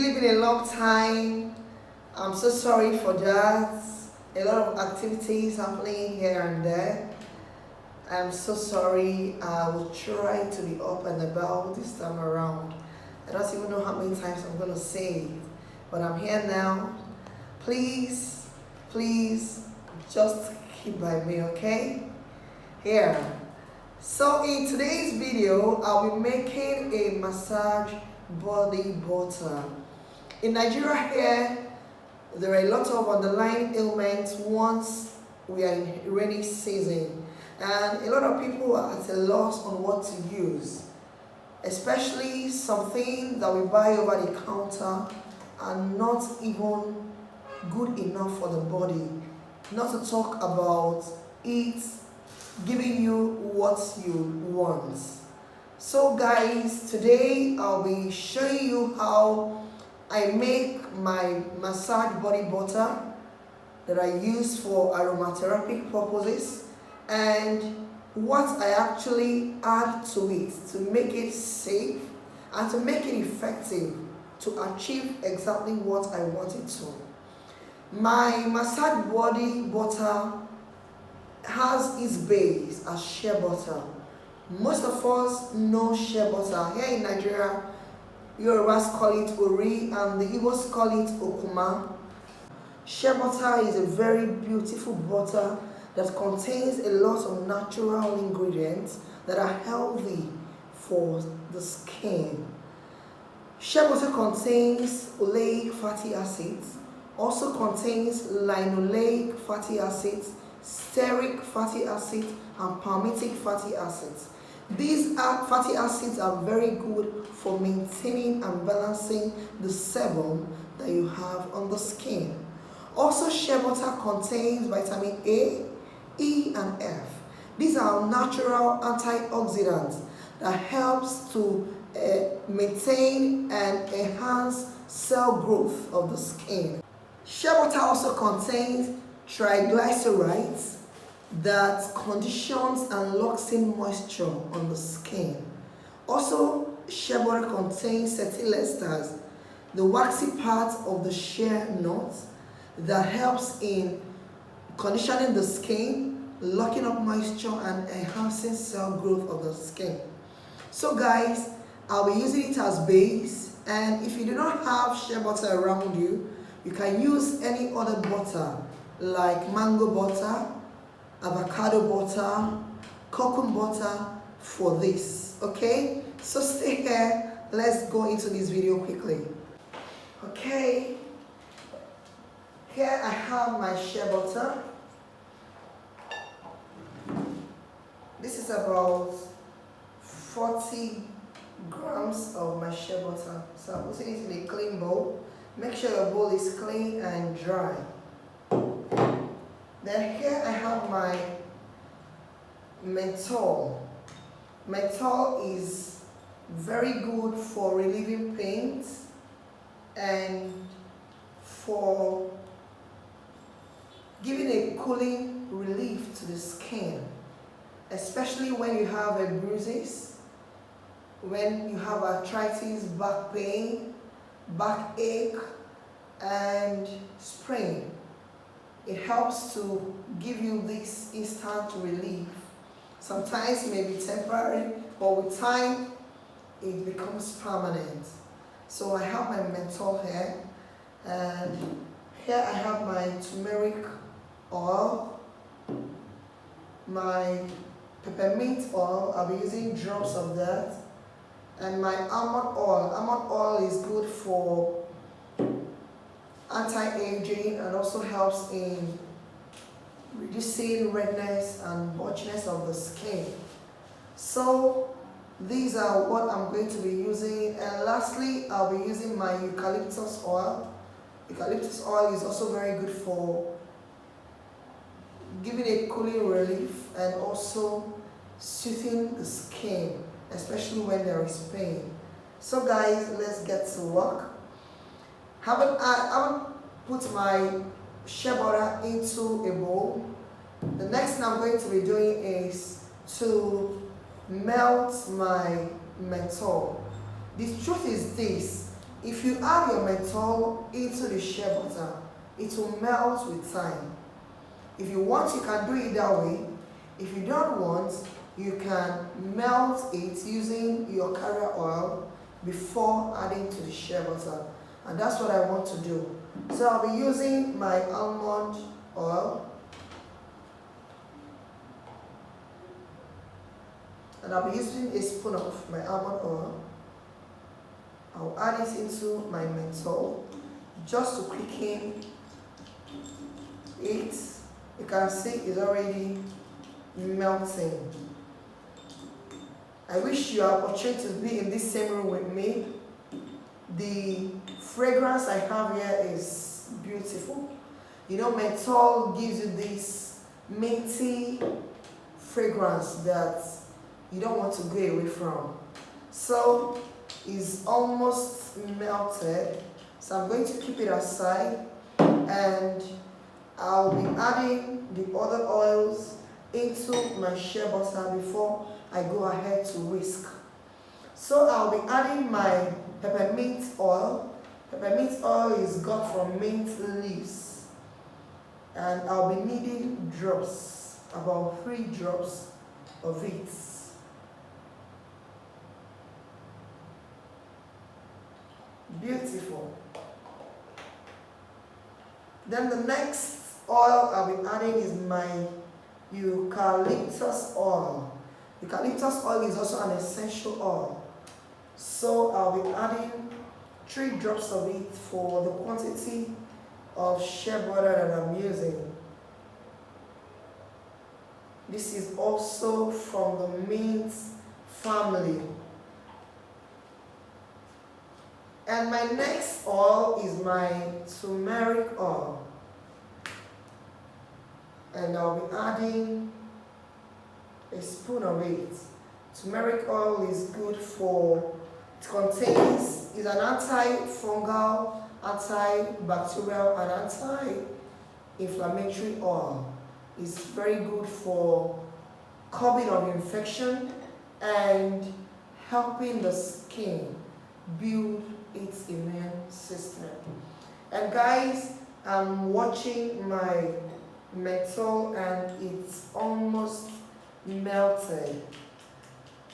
really been a long time. I'm so sorry for that. A lot of activities happening here and there. I'm so sorry. I will try to be up and about this time around. I don't even know how many times I'm going to say it, but I'm here now. Please, just keep by me, okay? Here. So in today's video, I'll be making a massage body butter. In Nigeria here, there are a lot of underlying ailments once we are in rainy season, and a lot of people are at a loss on what to use, especially something that we buy over the counter are not even good enough for the body, not to talk about it giving you what you want. So guys, today I'll be showing you how I make my massage body butter that I use for aromatherapy purposes, and what I actually add to it to make it safe and to make it effective to achieve exactly what I want it to. My massage body butter has its base as shea butter. Most of us know shea butter. Here in Nigeria, Yorubas call it ori and the Igbos call it okuma. Shea butter is a very beautiful butter that contains a lot of natural ingredients that are healthy for the skin. Shea butter contains oleic fatty acids, also contains linoleic fatty acids, stearic fatty acids, and palmitic fatty acids. These fatty acids are very good for maintaining and balancing the sebum that you have on the skin. Also, shea butter contains vitamin A, E, and F. These are natural antioxidants that helps to maintain and enhance cell growth of the skin. Shea butter also contains triglycerides that conditions and locks in moisture on the skin. Also, shea butter contains cetyl esters, the waxy part of the shea nut that helps in conditioning the skin, locking up moisture, and enhancing cell growth of the skin. So guys, I'll be using it as base, and if you do not have shea butter around you, you can use any other butter like mango butter, avocado butter, coconut butter for this, okay? So stay here, let's go into this video quickly. Okay, here I have my shea butter. This is about 40 grams of my shea butter. So I'm putting it in a clean bowl. Make sure your bowl is clean and dry. Then here I have my menthol. Menthol is very good for relieving pains and for giving a cooling relief to the skin, especially when you have a bruises, when you have arthritis, back pain, backache, and sprain. It helps to give you this instant relief. Sometimes it may be temporary, but with time, it becomes permanent. So I have my menthol here, and here I have my turmeric oil, my peppermint oil. I'll be using drops of that, and my almond oil. Almond oil is good for anti-aging and also helps in reducing redness and blotchiness of the skin. So these are what I'm going to be using, and lastly I'll be using my eucalyptus oil. Eucalyptus oil is also very good for giving a cooling relief and also soothing the skin, especially when there is pain. So guys, let's get to work. I haven't put my shea butter into a bowl. The next thing I'm going to be doing is to melt my menthol. The truth is this: If you add your menthol into the shea butter, it will melt with time. If you want, you can do it that way. If you don't want, you can melt it using your carrier oil before adding to the shea butter. And that's what I want to do. So I'll be using my almond oil. And I'll be using a spoon of my almond oil. I'll add it into my menthol just to quicken it. You can see it's already melting. I wish you are opportunity to be in this same room with me. The fragrance I have here is beautiful. You know, menthol gives you this minty fragrance that you don't want to go away from. So it's almost melted. So I'm going to keep it aside, and I'll be adding the other oils into my shea butter before I go ahead to whisk. So I'll be adding my peppermint oil. Peppermint oil is got from mint leaves. And I'll be needing drops, about 3 drops of it. Beautiful. Then the next oil I'll be adding is my eucalyptus oil. Eucalyptus oil is also an essential oil. So I'll be adding 3 drops of it for the quantity of shea butter that I'm using. This is also from the mint family. And my next oil is my turmeric oil. And I'll be adding a spoon of it. Turmeric oil is good for, it contains, is an antifungal, antibacterial, and anti-inflammatory oil. It's very good for curbing of infection and helping the skin build its immune system. And guys, I'm watching my menthol and it's almost melted.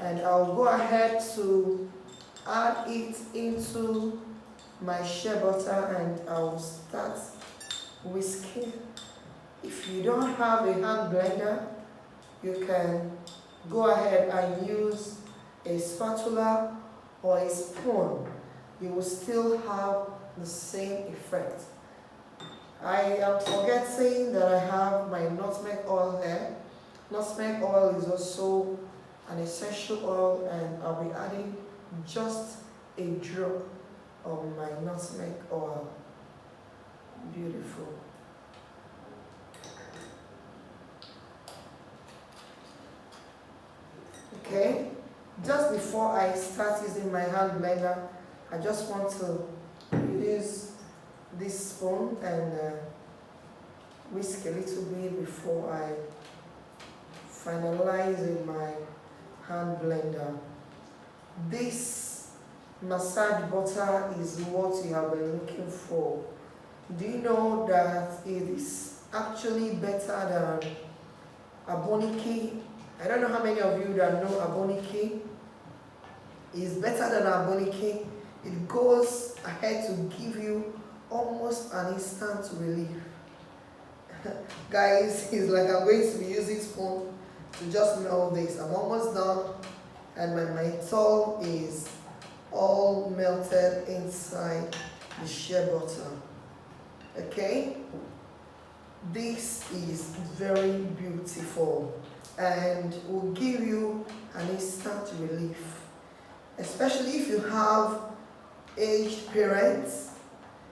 And I'll go ahead to add it into my shea butter and I'll start whisking. If you don't have a hand blender, you can go ahead and use a spatula or a spoon. You will still have the same effect. I am forgetting that I have my nutmeg oil here. Nutmeg oil is also an essential oil, and I'll be adding just a drop of my nutmeg oil. Beautiful. Okay, just before I start using my hand blender, I just want to use this spoon and whisk a little bit before I finalize in my hand blender. This massage butter is what you have been looking for. Do you know that it is actually better than Aboniki? I don't know how many of you that know Aboniki. It's better than Aboniki. It goes ahead to give you almost an instant relief. Guys, it's like I'm going to be using spoon to just melt this. I'm almost done, and my menthol is all melted inside the shea butter. Okay, this is very beautiful and will give you an instant relief, especially if you have aged parents.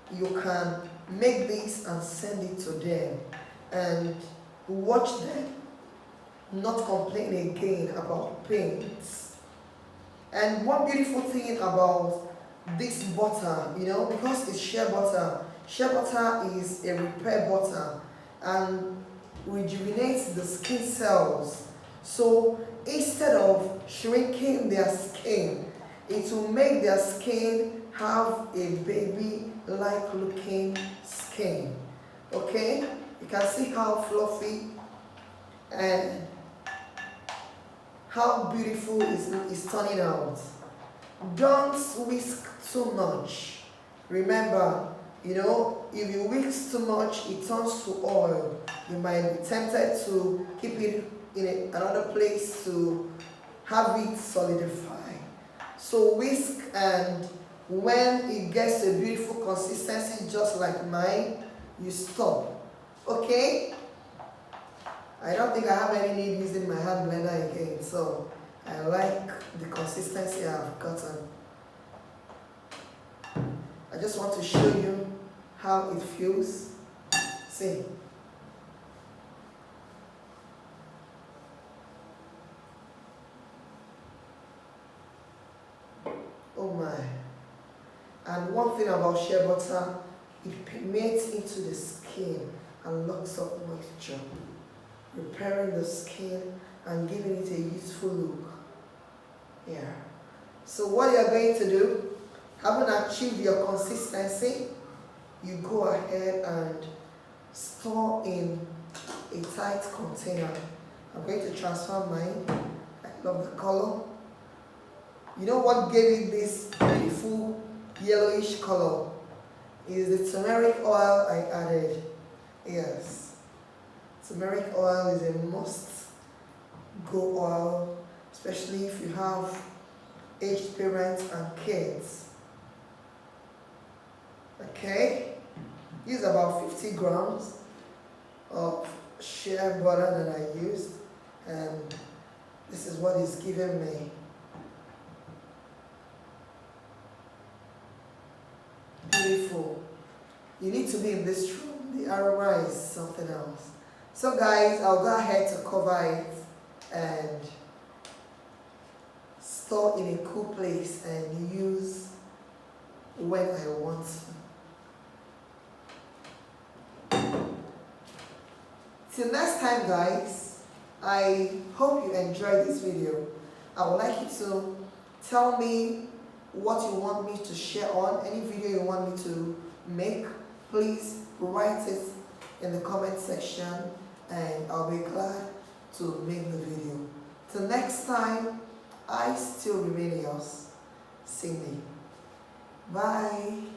You can make this and send it to them and watch them not complain again about pains. And one beautiful thing about this butter, you know, because it's shea butter is a repair butter and rejuvenates the skin cells. So instead of shrinking their skin, it will make their skin have a baby-like looking skin. Okay, you can see how fluffy and how beautiful is turning out. Don't whisk too much. Remember, if you whisk too much, it turns to oil. You might be tempted to keep it in another place to have it solidify. So whisk, and when it gets a beautiful consistency just like mine, you stop. Okay? I don't think I have any need using my hand blender again, so I like the consistency I've gotten. I just want to show you how it feels. See. Oh my. And one thing about shea butter, it permeates into the skin and locks up moisture, repairing the skin and giving it a youthful look. Yeah. So what you're going to do, having achieved your consistency, you go ahead and store in a tight container. I'm going to transfer mine. I love the color. You know what gave it this beautiful yellowish color? Is the turmeric oil I added. Yes. Turmeric oil is a must-go oil, especially if you have aged parents and kids. Okay, use about 50 grams of shea butter that I used, and this is what it's given me. Beautiful. You need to be in this room. The aroma is something else. So guys, I'll go ahead to cover it and store in a cool place and use when I want to. Till next time guys, I hope you enjoyed this video. I would like you to tell me what you want me to share on, any video you want me to make. Please write it in the comment section and I'll be glad to make the video. Till next time, I still remain yours, Cindy. Bye.